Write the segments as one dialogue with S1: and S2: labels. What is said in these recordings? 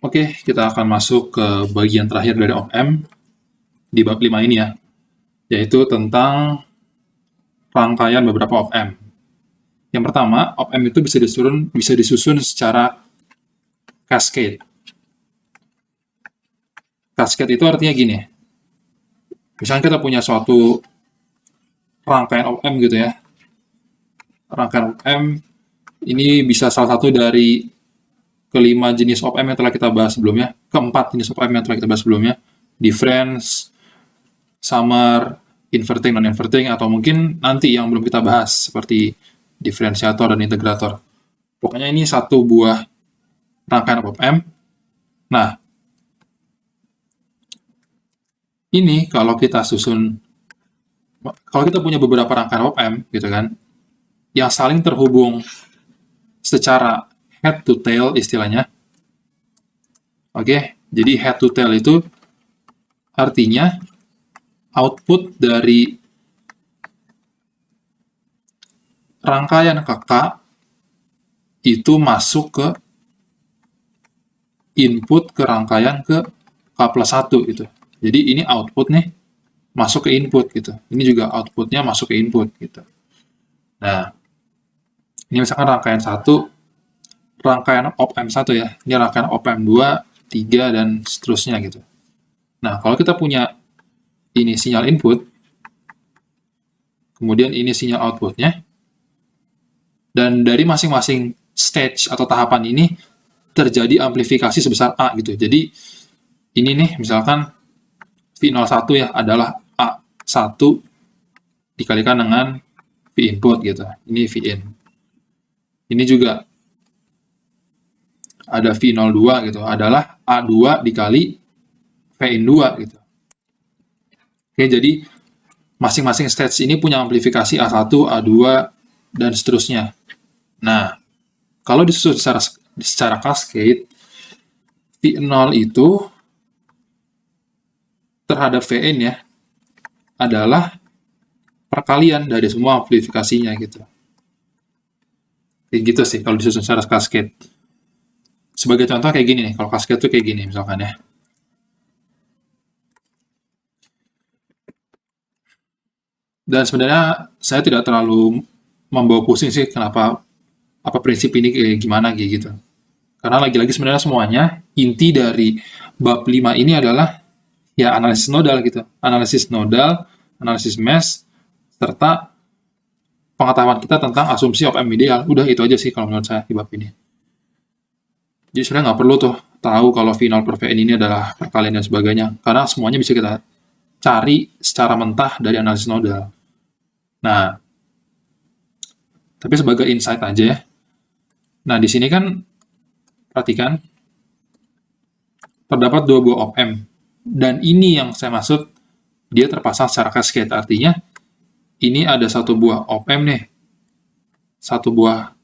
S1: Oke, kita akan masuk ke bagian terakhir dari op-amp di bab 5 ini ya, yaitu tentang rangkaian beberapa op-amp. Yang pertama, op-amp itu bisa disusun secara cascade. Cascade itu artinya gini, misalnya kita punya suatu rangkaian op-amp gitu ya. Rangkaian op-amp ini bisa salah satu dari kelima jenis op-amp yang telah kita bahas sebelumnya, keempat jenis op-amp yang telah kita bahas sebelumnya, difference, summer, inverting, non-inverting, atau mungkin nanti yang belum kita bahas, seperti diferensiator dan integrator. Pokoknya ini satu buah rangkaian op-amp. Nah, ini kalau kita punya beberapa rangkaian op-amp, gitu kan, yang saling terhubung secara head to tail istilahnya. Oke, jadi head to tail itu artinya output dari rangkaian kakak itu masuk ke input ke rangkaian ke K+1 gitu. Jadi ini output nih masuk ke input gitu. Ini juga outputnya masuk ke input gitu. Nah, ini misalkan rangkaian 1, rangkaian op-amp 1 ya. Ini rangkaian op-amp 2, 3, dan seterusnya gitu. Nah, kalau kita punya ini sinyal input, kemudian ini sinyal outputnya, dan dari masing-masing stage atau tahapan ini terjadi amplifikasi sebesar A gitu. Jadi ini nih misalkan V01 ya adalah A1 dikalikan dengan V input gitu. Ini V in. Ini juga ada V02 gitu, adalah A2 dikali V in 2 gitu. Oke, jadi masing-masing stage ini punya amplifikasi A1, A2, dan seterusnya. Nah, kalau disusun secara cascade, V0 itu terhadap Vn ya, adalah perkalian dari semua amplifikasinya gitu. Kayak gitu sih kalau disusun secara cascade. Sebagai contoh kayak gini nih, kalau cascade tuh kayak gini misalkan ya. Dan sebenarnya saya tidak terlalu membawa pusing sih kenapa apa prinsip ini kayak gimana kayak gitu. Karena lagi-lagi sebenarnya semuanya inti dari bab 5 ini adalah ya analisis nodal gitu. Analisis nodal, analisis mesh, serta pengetahuan kita tentang asumsi op-amp ideal. Udah itu aja sih kalau menurut saya di bab ini. Jadi sebenarnya nggak perlu tuh tahu kalau V0 per Vn ini adalah perkalian dan sebagainya. Karena semuanya bisa kita cari secara mentah dari analisis nodal. Nah, tapi sebagai insight aja ya. Nah, di sini kan perhatikan terdapat dua buah op-amp. Dan ini yang saya maksud dia terpasang secara cascade. Artinya ini ada satu buah op-amp nih. Satu buah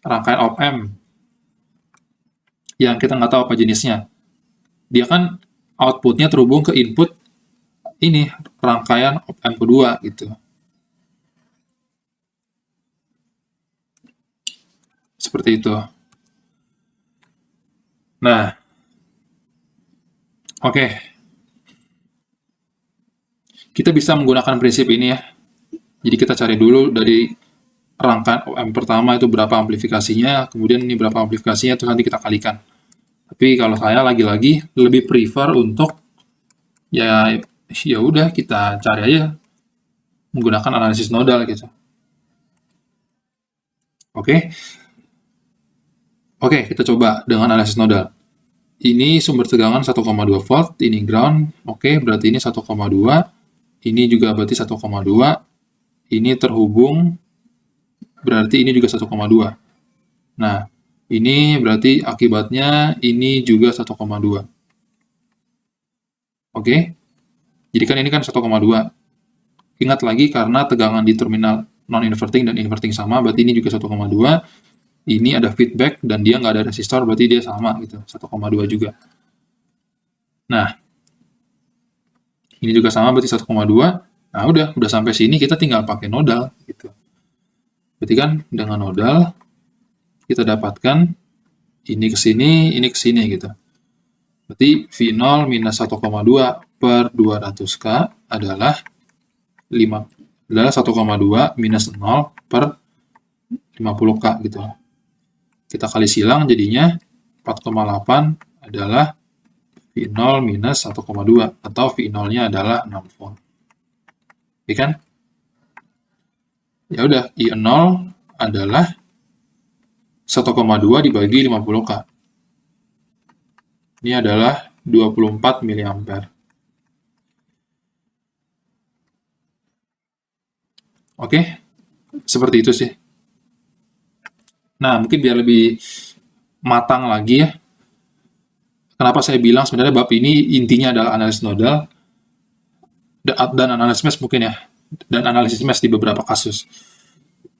S1: rangkaian op-amp yang kita nggak tahu apa jenisnya. Dia kan outputnya terhubung ke input ini rangkaian op-amp kedua gitu. Seperti itu. Nah, oke. Kita bisa menggunakan prinsip ini ya. Jadi kita cari dulu dari rangkaian op-amp pertama itu berapa amplifikasinya, kemudian ini berapa amplifikasinya, terus nanti kita kalikan. Tapi kalau saya lagi-lagi lebih prefer untuk ya udah kita cari aja menggunakan analisis nodal gitu. Oke, kita coba dengan analisis nodal. Ini sumber tegangan 1,2 volt, ini ground. Oke, berarti ini 1,2. Ini juga berarti 1,2. Ini terhubung, berarti ini juga 1,2. Nah, ini berarti akibatnya ini juga 1,2. Oke? Jadi kan ini kan 1,2. Ingat lagi karena tegangan di terminal non-inverting dan inverting sama, berarti ini juga 1,2. Ini ada feedback dan dia nggak ada resistor, berarti dia sama gitu, 1,2 juga. Nah, ini juga sama berarti 1,2. Nah, udah sampai sini kita tinggal pakai nodal gitu. Berarti kan dengan nodal kita dapatkan ini ke sini gitu. Berarti V0 minus 1,2 per 200K adalah 1,2 minus 0 per 50K gitu. Kita kali silang jadinya 4,8 adalah V0 minus 1,2 atau V0-nya adalah 6 volt. Oke kan? Ya udah, I0 adalah 1,2 dibagi 50K. Ini adalah 24 mA. Oke, seperti itu sih. Nah, mungkin biar lebih matang lagi ya. Kenapa saya bilang sebenarnya bab ini intinya adalah analisis nodal dan analisis mesh mungkin ya. Dan analisis mesh di beberapa kasus.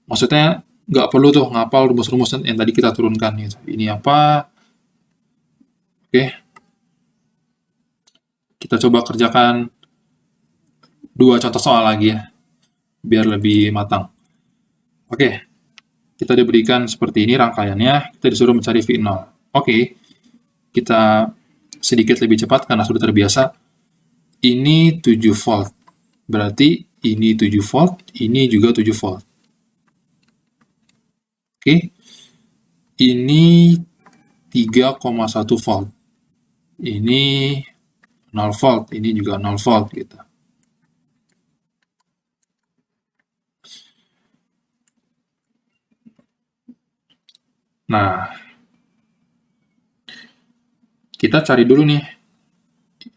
S1: Maksudnya nggak perlu tuh ngapal rumus-rumus yang tadi kita turunkan gitu. Ini apa? Oke. Kita coba kerjakan 2 contoh soal lagi ya. Biar lebih matang. Oke. Kita diberikan seperti ini rangkaiannya, kita disuruh mencari V0. Oke, kita sedikit lebih cepat karena sudah terbiasa. Ini 7 volt. Berarti ini 7 volt, ini juga 7 volt. Oke. Ini 3,1 volt. Ini 0 volt, ini juga 0 volt gitu. Nah, kita cari dulu nih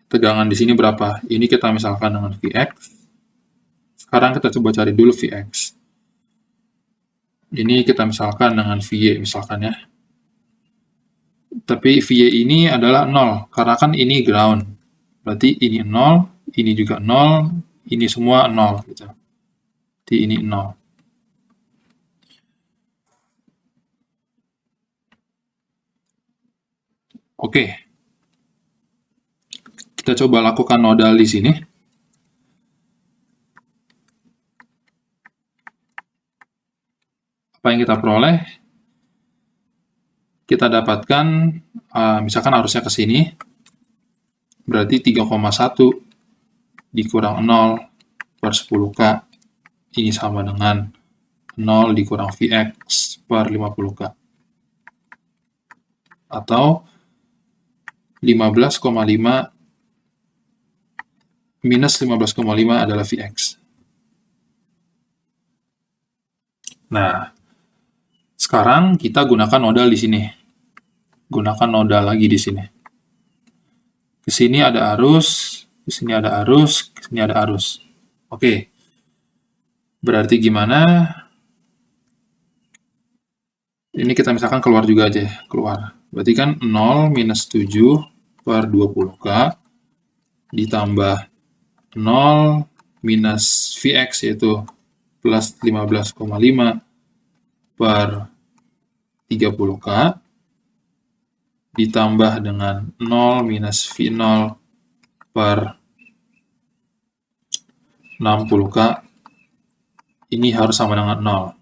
S1: tegangan di sini berapa. Ini kita misalkan dengan Vx. Sekarang kita coba cari dulu Vx. Ini kita misalkan dengan Vy misalkan ya. Tapi Vy ini adalah 0, karena kan ini ground. Berarti ini 0, ini juga 0, ini semua 0 gitu. Jadi ini 0. Oke. Kita coba lakukan nodal di sini. Apa yang kita peroleh? Kita dapatkan, misalkan arusnya ke sini, berarti 3,1 dikurang 0 per 10K, ini sama dengan 0 dikurang Vx per 50K. Atau 15,5 minus 15,5 adalah Vx. Nah, sekarang kita gunakan nodal di sini. Gunakan nodal lagi di sini. Ke sini ada arus, ke sini ada arus, ke sini ada arus. Oke. Berarti gimana? Ini kita misalkan keluar juga aja, keluar. Berarti kan 0 minus 7 per 20K ditambah 0 minus Vx yaitu plus 15,5 per 30K ditambah dengan 0 minus V0 per 60K, ini harus sama dengan 0.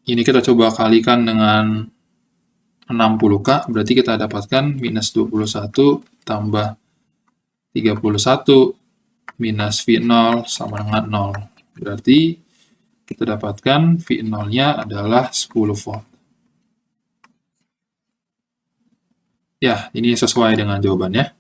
S1: Ini kita coba kalikan dengan 60K, berarti kita dapatkan minus 21 tambah 31 minus V0 sama dengan 0. Berarti kita dapatkan V0-nya adalah 10 volt. Ya, ini sesuai dengan jawabannya.